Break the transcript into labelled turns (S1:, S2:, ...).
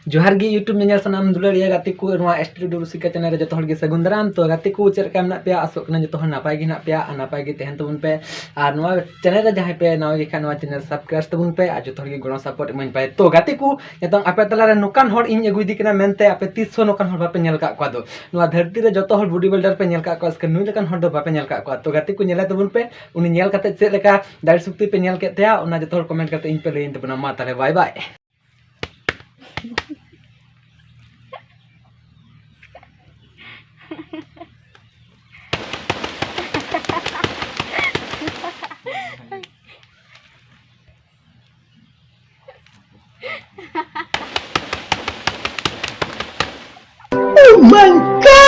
S1: जोहार गी यूट्यूब में सामान दुलारिया गाते को स्टूडियो रुसिका चैनल जो हर सगुन दाराम तो गाते को चलका मेना पे आसोग जो नपाय गे पे नपाय गे तहन तबन पे और चैनल जहाँ पे नवा गे खान चैनल सब्सक्राइब तबन पे और जो गण सपोर्ट इमानी पे तो गाते को नितों आपे तलारे नोकान हर इन अगुदी कना मेनते आपे 300 नोकान हर बापे नेल का को दो नवा धरती रे जो बॉडी बिल्डर पे नेल का को इसके नुई लेकान हर दो बापे नेल का को तो गाते को नेला तबन पे उनी नेल काते चेद लेका दाड़ी शक्ति पे नेल केतेया ओना जो कमेंट करते इन पे लेइन तबना मा ताले bye bye. Oh my God!